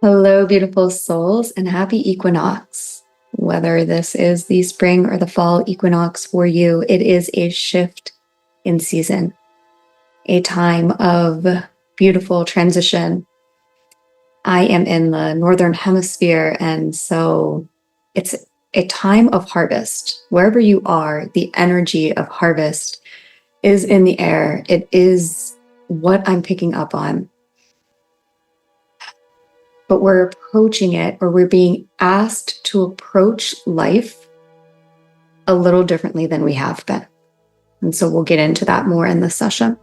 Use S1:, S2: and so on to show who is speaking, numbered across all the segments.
S1: Hello, beautiful souls, and happy equinox. Whether this is the spring or the fall equinox for you, it is a shift in season, a time of beautiful transition. I am in the northern hemisphere, and so it's a time of harvest. Wherever you are, the energy of harvest is in the air. It is what I'm picking up on. But we're approaching it, or we're being asked to approach life a little differently than we have been. And so we'll get into that more in this session.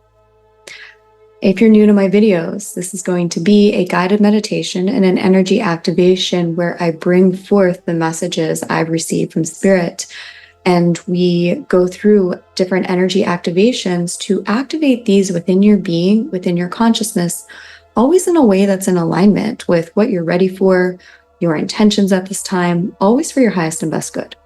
S1: If you're new to my videos, this is going to be a guided meditation and an energy activation where I bring forth the messages I've received from Spirit. And we go through different energy activations to activate these within your being, within your consciousness, always in a way that's in alignment with what you're ready for, your intentions at this time, always for your highest and best good.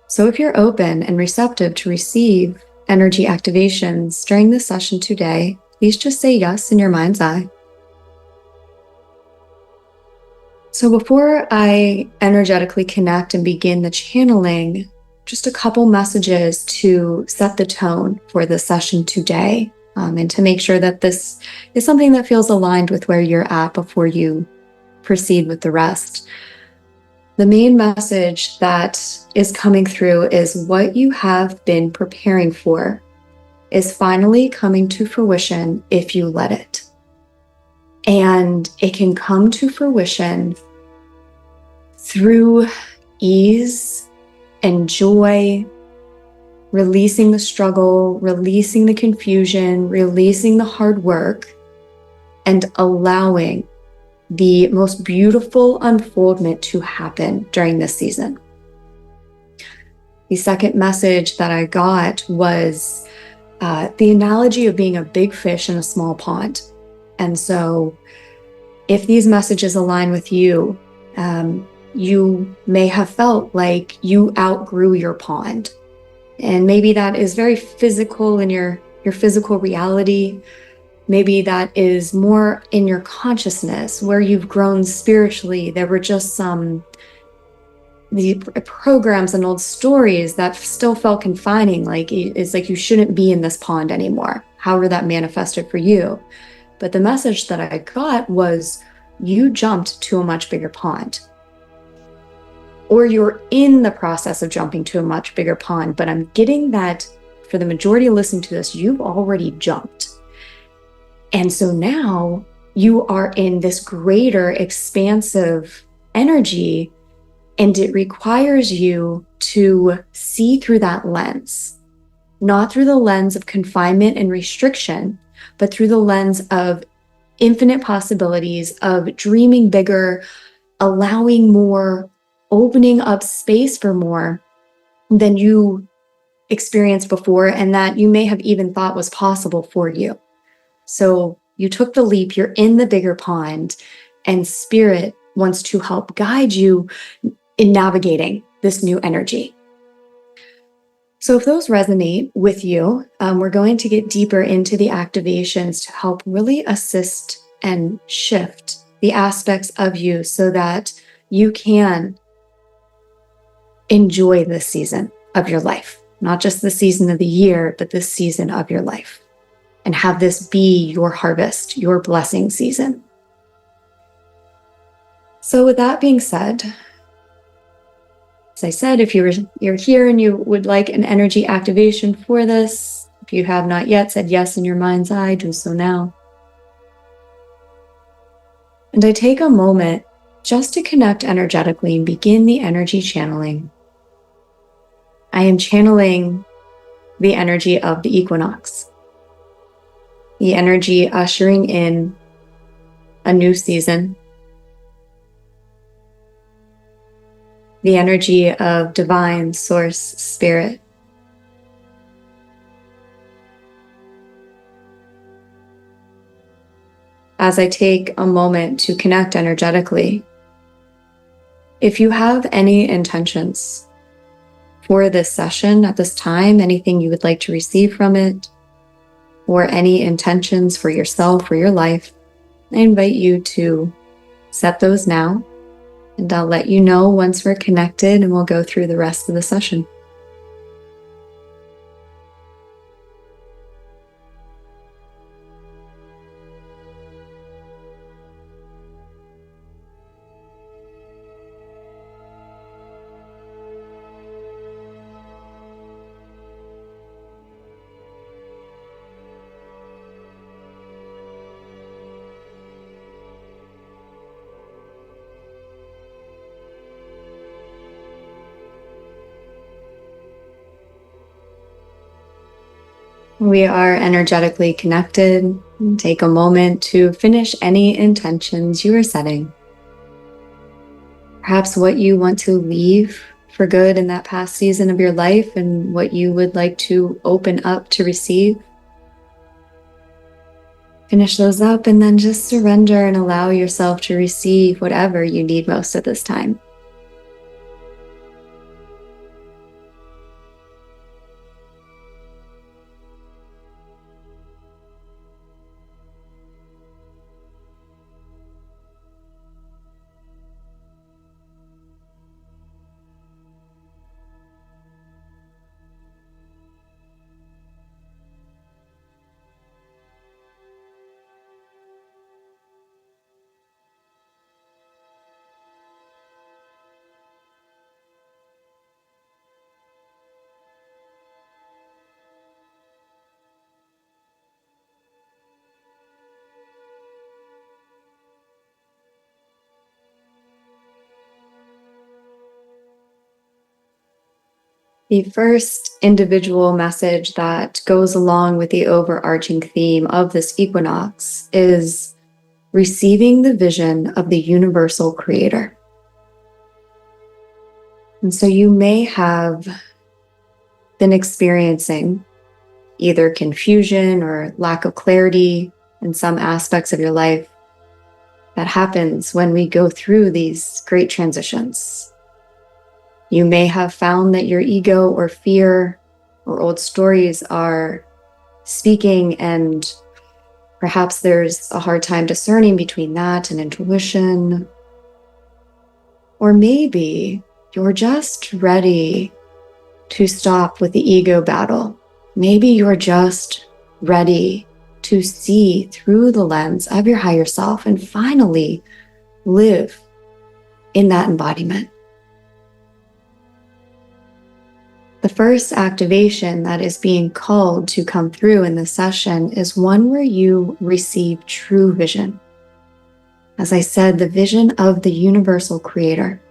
S1: So if you're open and receptive to receive energy activations during this session today, please just say yes in your mind's eye. So before I energetically connect and begin the channeling, just a couple messages to set the tone for the session today. And to make sure that this is something that feels aligned with where you're at before you proceed with the rest. The main message that is coming through is what you have been preparing for is finally coming to fruition if you let it. And it can come to fruition through ease and joy, releasing the struggle, releasing the confusion, releasing the hard work, and allowing the most beautiful unfoldment to happen during this season. The second message that I got was the analogy of being a big fish in a small pond. And so if these messages align with you, you may have felt like you outgrew your pond. And maybe that is very physical in your physical reality. Maybe that is more in your consciousness where you've grown spiritually. There were just the programs and old stories that still felt confining. Like it's like you shouldn't be in this pond anymore. However that manifested for you. But the message that I got was you jumped to a much bigger pond. Or you're in the process of jumping to a much bigger pond, but I'm getting that for the majority listening to this, you've already jumped. And so now you are in this greater expansive energy, and it requires you to see through that lens, not through the lens of confinement and restriction, but through the lens of infinite possibilities, of dreaming bigger, allowing more, opening up space for more than you experienced before and that you may have even thought was possible for you. So you took the leap, you're in the bigger pond, and Spirit wants to help guide you in navigating this new energy. So if those resonate with you, we're going to get deeper into the activations to help really assist and shift the aspects of you so that you can enjoy this season of your life, not just the season of the year, but this season of your life, and have this be your harvest, your blessing season. So with that being said, as I said, if you're here and you would like an energy activation for this, if you have not yet said yes in your mind's eye, do so now. And I take a moment just to connect energetically and begin the energy channeling. I am channeling the energy of the equinox, the energy ushering in a new season, the energy of divine source spirit. As I take a moment to connect energetically, if you have any intentions for this session at this time, anything you would like to receive from it, or any intentions for yourself or your life, I invite you to set those now, and I'll let you know once we're connected, and we'll go through the rest of the session. We are energetically connected. Take a moment to finish any intentions you are setting. Perhaps what you want to leave for good in that past season of your life and what you would like to open up to receive. Finish those up and then just surrender and allow yourself to receive whatever you need most at this time. The first individual message that goes along with the overarching theme of this equinox is receiving the vision of the universal creator. And so you may have been experiencing either confusion or lack of clarity in some aspects of your life. That happens when we go through these great transitions. You may have found that your ego or fear or old stories are speaking, and perhaps there's a hard time discerning between that and intuition. Or maybe you're just ready to stop with the ego battle. Maybe you're just ready to see through the lens of your higher self and finally live in that embodiment. The first activation that is being called to come through in this session is one where you receive true vision. As I said, the vision of the universal creator.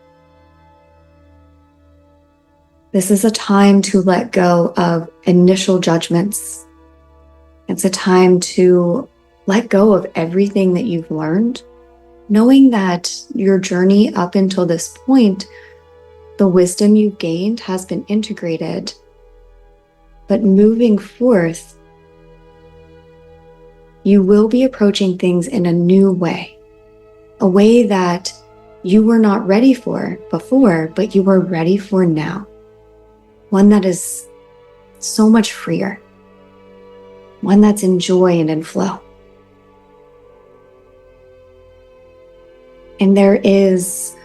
S1: This is a time to let go of initial judgments. It's a time to let go of everything that you've learned, knowing that your journey up until this point, the wisdom you've gained has been integrated. But moving forth, you will be approaching things in a new way, a way that you were not ready for before, but you are ready for now. One that is so much freer, one that's in joy and in flow. And there is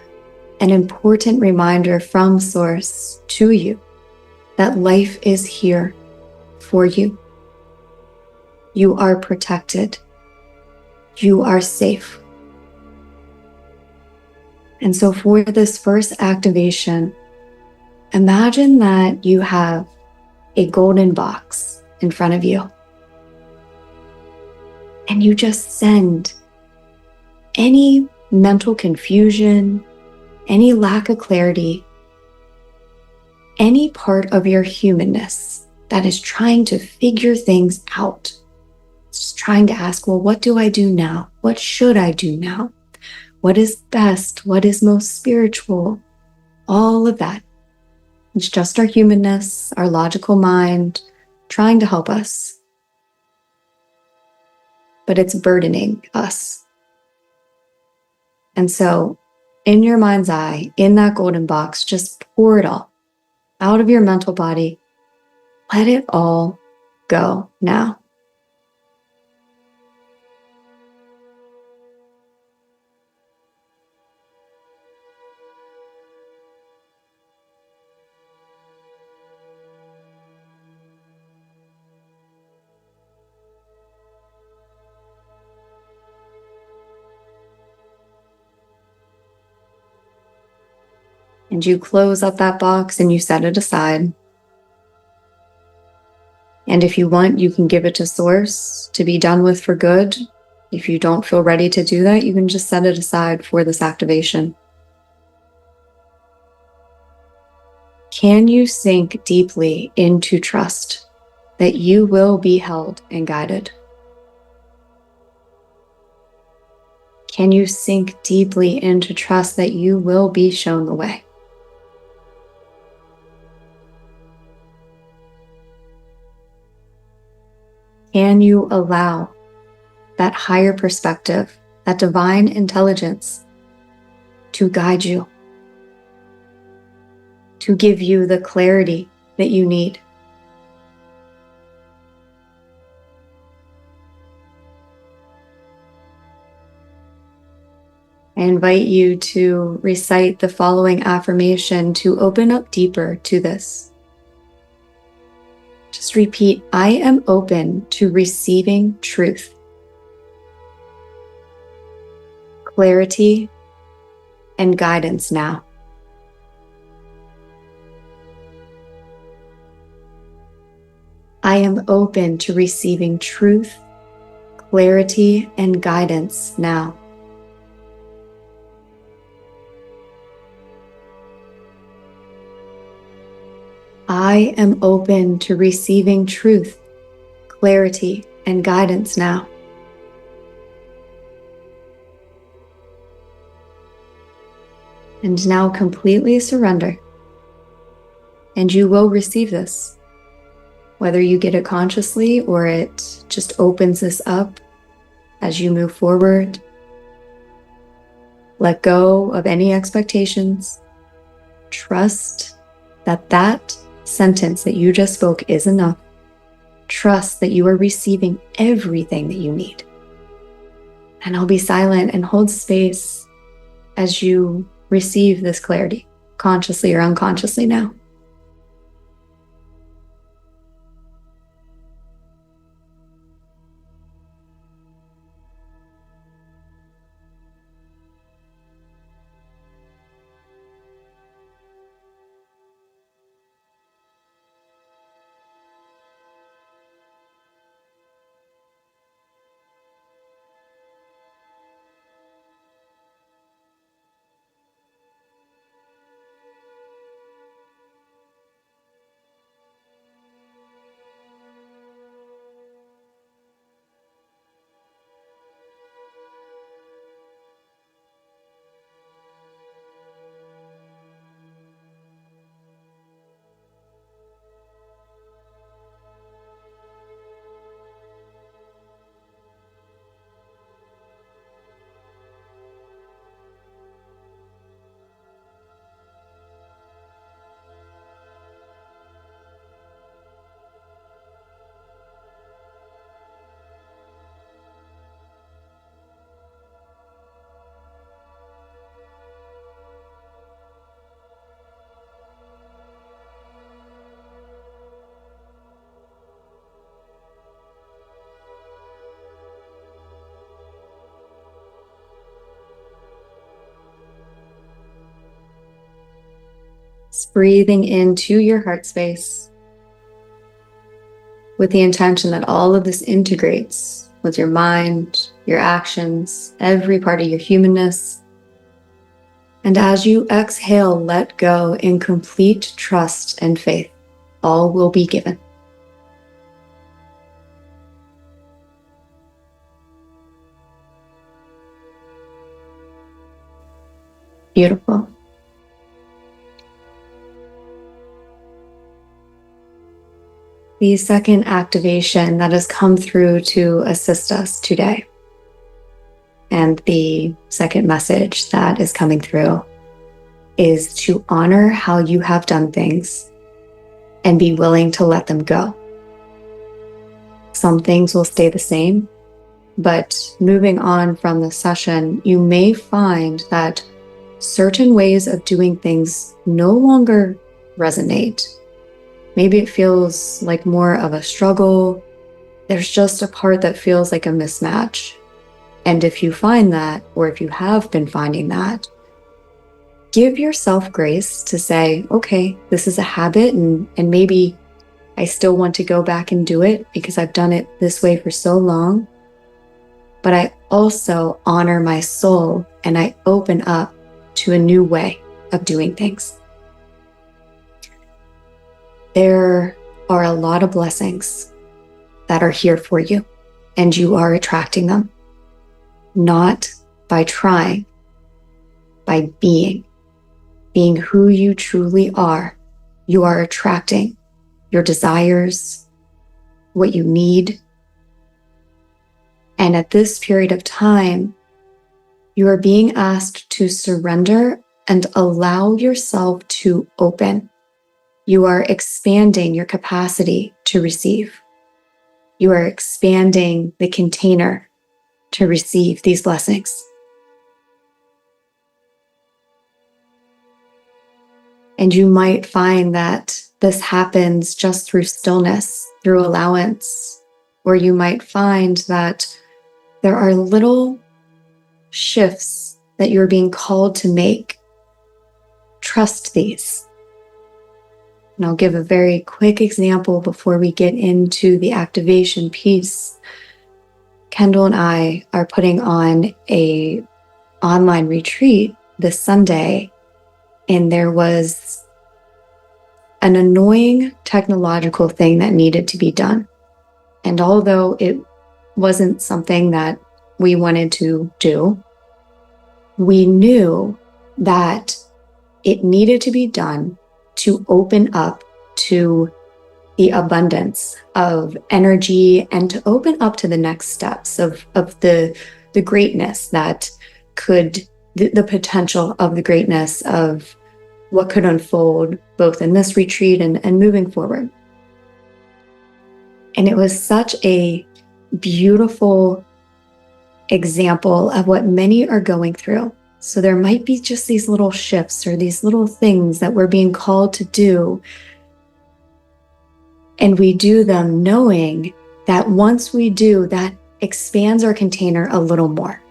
S1: an important reminder from Source to you that life is here for you. You are protected. You are safe. And so for this first activation, imagine that you have a golden box in front of you. And you just send any mental confusion, any lack of clarity, any part of your humanness that is trying to figure things out. It's trying to ask, well, what do I do now? What should I do now? What is best? What is most spiritual? All of that. It's just our humanness, our logical mind, trying to help us. But it's burdening us. And so, in your mind's eye, in that golden box, just pour it all out of your mental body. Let it all go now. And you close up that box and you set it aside. And if you want, you can give it to Source to be done with for good. If you don't feel ready to do that, you can just set it aside for this activation. Can you sink deeply into trust that you will be held and guided? Can you sink deeply into trust that you will be shown the way? Can you allow that higher perspective, that divine intelligence to guide you, to give you the clarity that you need? I invite you to recite the following affirmation to open up deeper to this. Just repeat, I am open to receiving truth, clarity, and guidance now. I am open to receiving truth, clarity, and guidance now. I am open to receiving truth, clarity, and guidance now. And now completely surrender. And you will receive this, whether you get it consciously or it just opens this up as you move forward. Let go of any expectations. Trust that that sentence that you just spoke is enough. Trust that you are receiving everything that you need. And I'll be silent and hold space as you receive this clarity, consciously or unconsciously now. Just breathing into your heart space with the intention that all of this integrates with your mind, your actions, every part of your humanness. And as you exhale, let go in complete trust and faith. All will be given. Beautiful. The second activation that has come through to assist us today, and the second message that is coming through, is to honor how you have done things and be willing to let them go. Some things will stay the same, but moving on from the session, you may find that certain ways of doing things no longer resonate. Maybe it feels like more of a struggle. There's just a part that feels like a mismatch. And if you find that, or if you have been finding that, give yourself grace to say, okay, this is a habit, and maybe I still want to go back and do it because I've done it this way for so long. But I also honor my soul and I open up to a new way of doing things. There are a lot of blessings that are here for you, and you are attracting them, not by trying, by being who you truly are. You are attracting your desires, what you need. And at this period of time, you are being asked to surrender and allow yourself to open. You are expanding your capacity to receive. You are expanding the container to receive these blessings. And you might find that this happens just through stillness, through allowance, or you might find that there are little shifts that you're being called to make. Trust these. And I'll give a very quick example before we get into the activation piece. Kendall and I are putting on an online retreat this Sunday, and there was an annoying technological thing that needed to be done. And although it wasn't something that we wanted to do, we knew that it needed to be done to open up to the abundance of energy and to open up to the next steps of the greatness that could, the potential of the greatness of what could unfold both in this retreat and moving forward. And it was such a beautiful example of what many are going through. So there might be just these little shifts or these little things that we're being called to do. And we do them knowing that once we do, that expands our container a little more,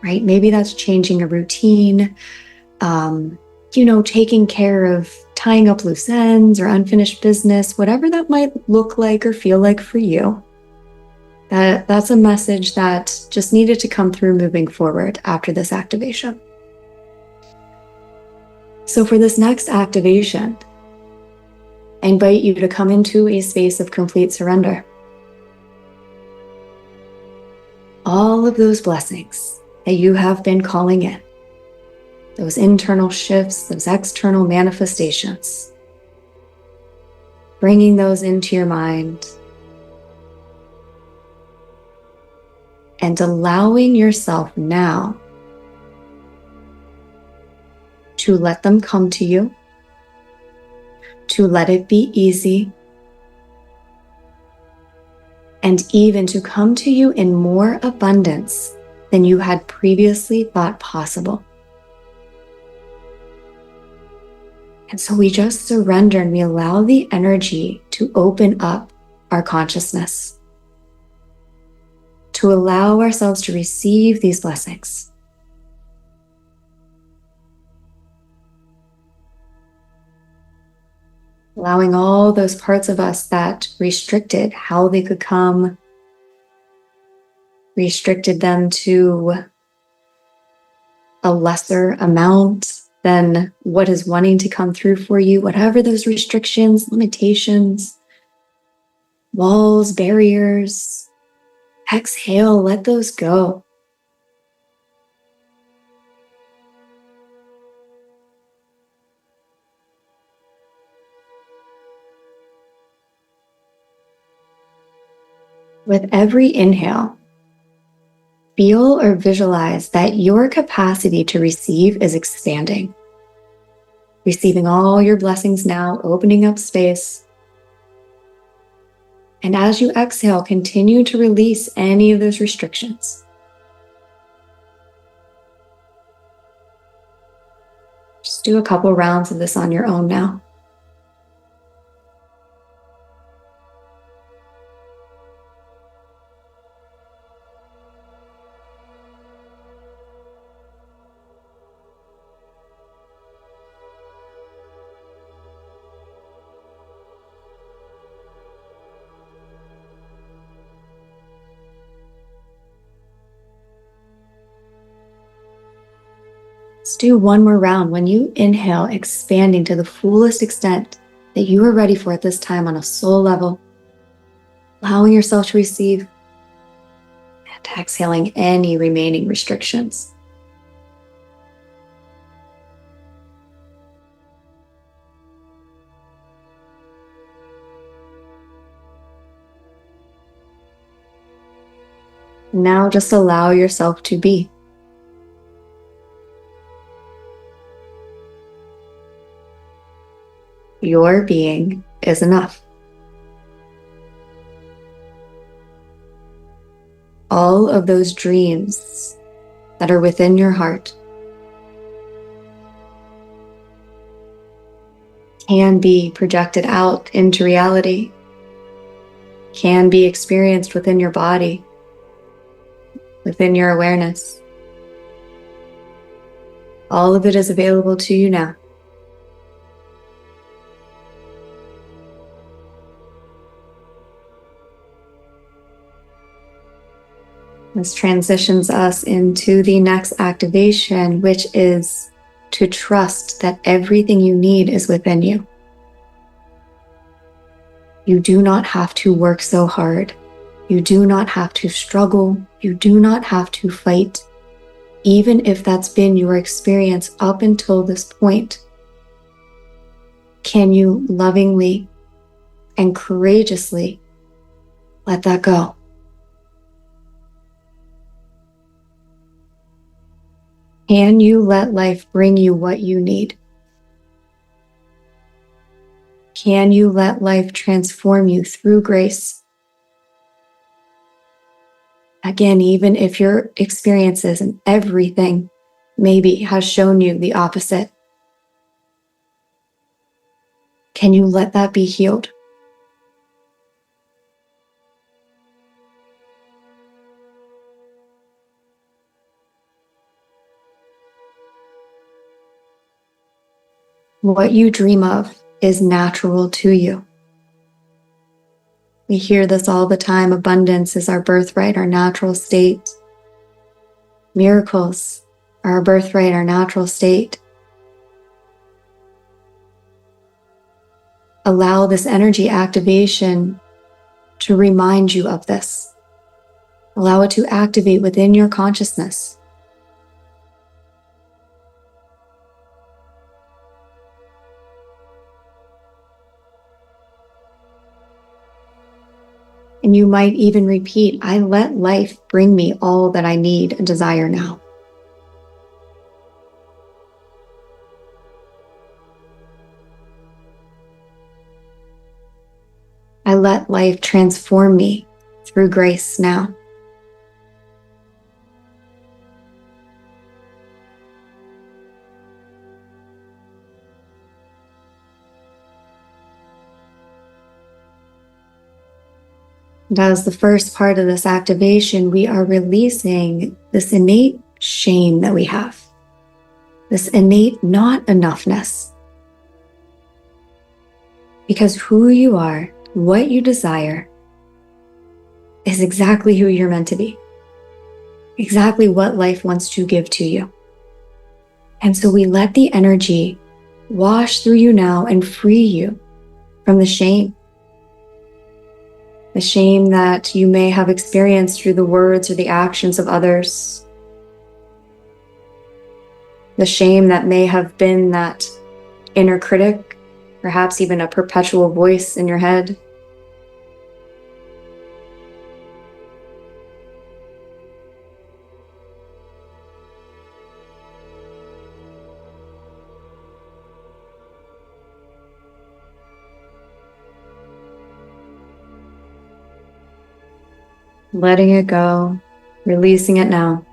S1: right? Maybe that's changing a routine, taking care of tying up loose ends or unfinished business, whatever that might look like or feel like for you. That's a message that just needed to come through moving forward after this activation. So for this next activation, I invite you to come into a space of complete surrender. All of those blessings that you have been calling in, those internal shifts, those external manifestations, bringing those into your mind and allowing yourself now to let them come to you, to let it be easy, and even to come to you in more abundance than you had previously thought possible. And so we just surrender and we allow the energy to open up our consciousness, to allow ourselves to receive these blessings. Allowing all those parts of us that restricted how they could come, restricted them to a lesser amount than what is wanting to come through for you, whatever those restrictions, limitations, walls, barriers. Exhale, let those go. With every inhale, feel or visualize that your capacity to receive is expanding. Receiving all your blessings now, opening up space. And as you exhale, continue to release any of those restrictions. Just do a couple rounds of this on your own now. Let's do one more round. When you inhale, expanding to the fullest extent that you are ready for at this time on a soul level, allowing yourself to receive, and exhaling any remaining restrictions. Now just allow yourself to be. Your being is enough. All of those dreams that are within your heart can be projected out into reality, can be experienced within your body, within your awareness. All of it is available to you now. This transitions us into the next activation, which is to trust that everything you need is within you. You do not have to work so hard. You do not have to struggle. You do not have to fight. Even if that's been your experience up until this point, can you lovingly and courageously let that go? Can you let life bring you what you need? Can you let life transform you through grace? Again, even if your experiences and everything maybe has shown you the opposite, can you let that be healed? What you dream of is natural to you. We hear this all the time. Abundance is our birthright, our natural state. Miracles are our birthright, our natural state. Allow this energy activation to remind you of this. Allow it to activate within your consciousness. And you might even repeat, I let life bring me all that I need and desire now. I let life transform me through grace now. And as the first part of this activation, we are releasing this innate shame that we have, this innate not enoughness. Because who you are, what you desire, is exactly who you're meant to be, exactly what life wants to give to you. And so we let the energy wash through you now and free you from the shame that you may have experienced through the words or the actions of others, the shame that may have been that inner critic, perhaps even a perpetual voice in your head. Letting it go, releasing it now.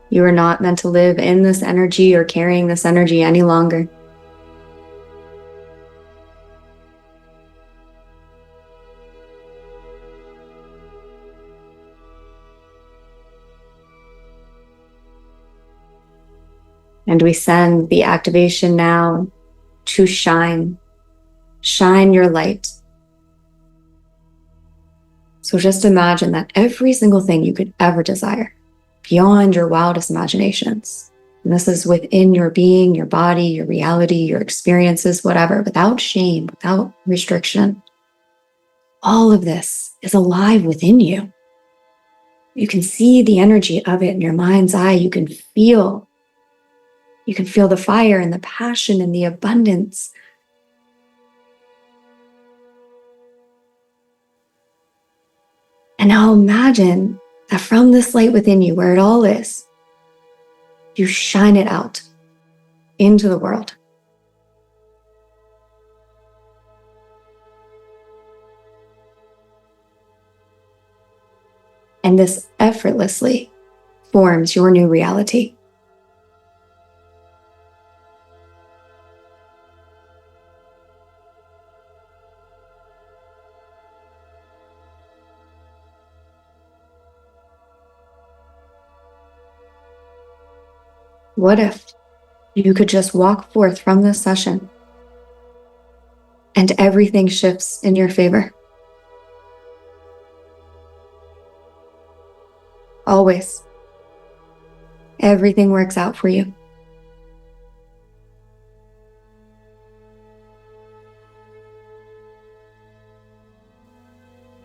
S1: You are not meant to live in this energy or carrying this energy any longer. And we send the activation now to shine your light. So just imagine that every single thing you could ever desire, beyond your wildest imaginations, And this is within your being, your body, your reality, your experiences, whatever, without shame, without restriction. All of this is alive within you. You can see the energy of it in your mind's eye. You can feel the fire and the passion and the abundance. And now imagine that from this light within you, where it all is, you shine it out into the world. And this effortlessly forms your new reality. What if you could just walk forth from this session and everything shifts in your favor? Always. Everything works out for you.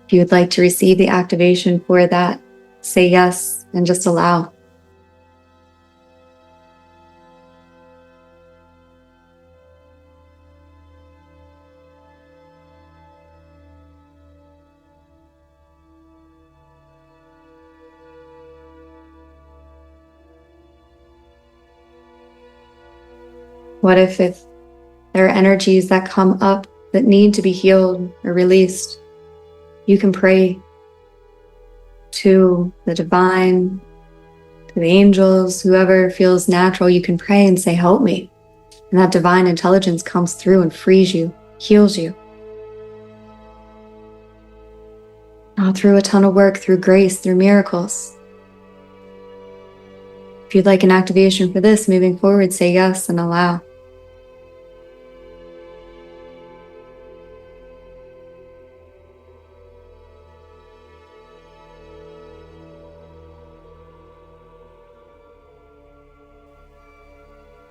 S1: If you would like to receive the activation for that, say yes and just allow. What if there are energies that come up that need to be healed or released? You can pray to the divine, to the angels, whoever feels natural. You can pray and say, help me. And that divine intelligence comes through and frees you, heals you. Not through a ton of work, through grace, through miracles. If you'd like an activation for this, moving forward, say yes and allow.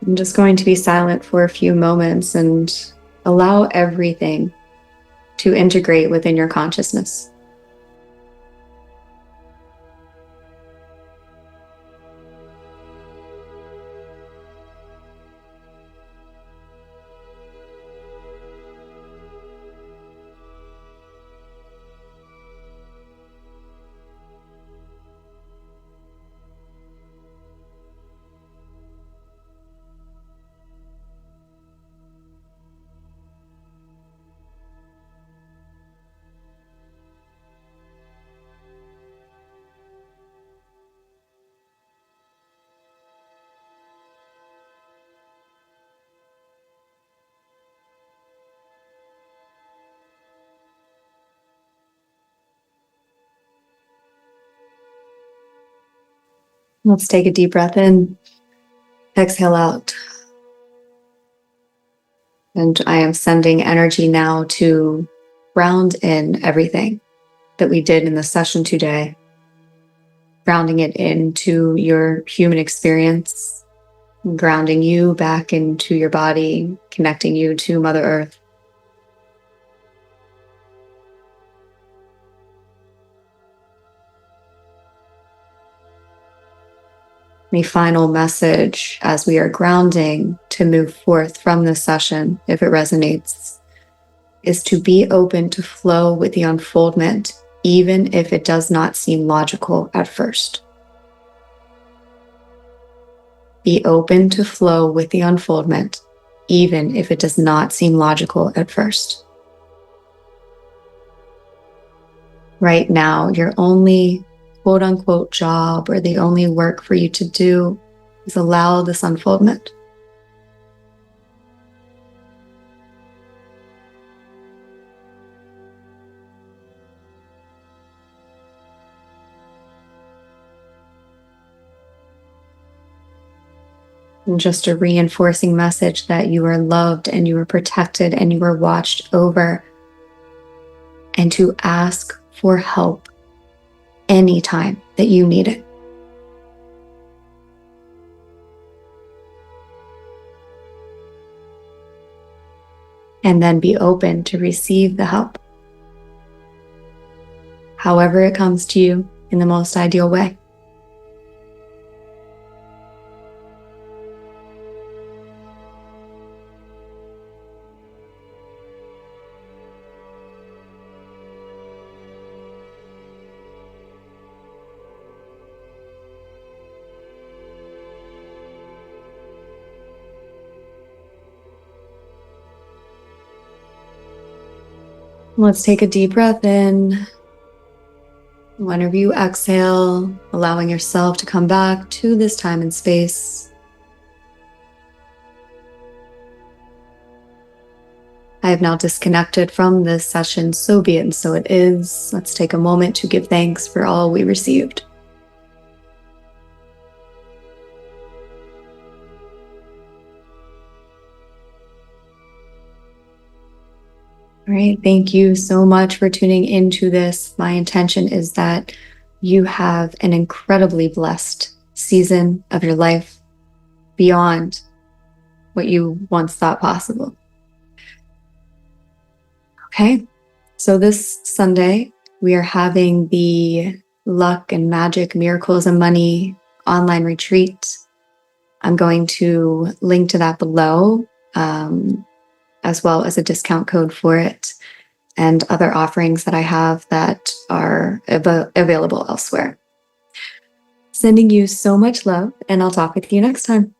S1: I'm just going to be silent for a few moments and allow everything to integrate within your consciousness. Let's take a deep breath in, exhale out. And I am sending energy now to ground in everything that we did in the session today, grounding it into your human experience, grounding you back into your body, connecting you to Mother Earth. The final message as we are grounding to move forth from this session, if it resonates, is to be open to flow with the unfoldment, even if it does not seem logical at first. Be open to flow with the unfoldment, even if it does not seem logical at first. Right now, your only quote-unquote job or the only work for you to do is allow this unfoldment. And just a reinforcing message that you are loved and you are protected and you are watched over, and to ask for help anytime that you need it. and then be open to receive the help, however it comes to you in the most ideal way. Let's take a deep breath in. Whenever you exhale, allowing yourself to come back to this time and space. I have now disconnected from this session, so be it, and so it is. Let's take a moment to give thanks for all we received. All right, thank you so much for tuning into this. My intention is that you have an incredibly blessed season of your life beyond what you once thought possible. Okay, so this Sunday, we are having the Luck and Magic, Miracles and Money online retreat. I'm going to link to that below, as well as a discount code for it and other offerings that I have that are available elsewhere. Sending you so much love, and I'll talk with you next time.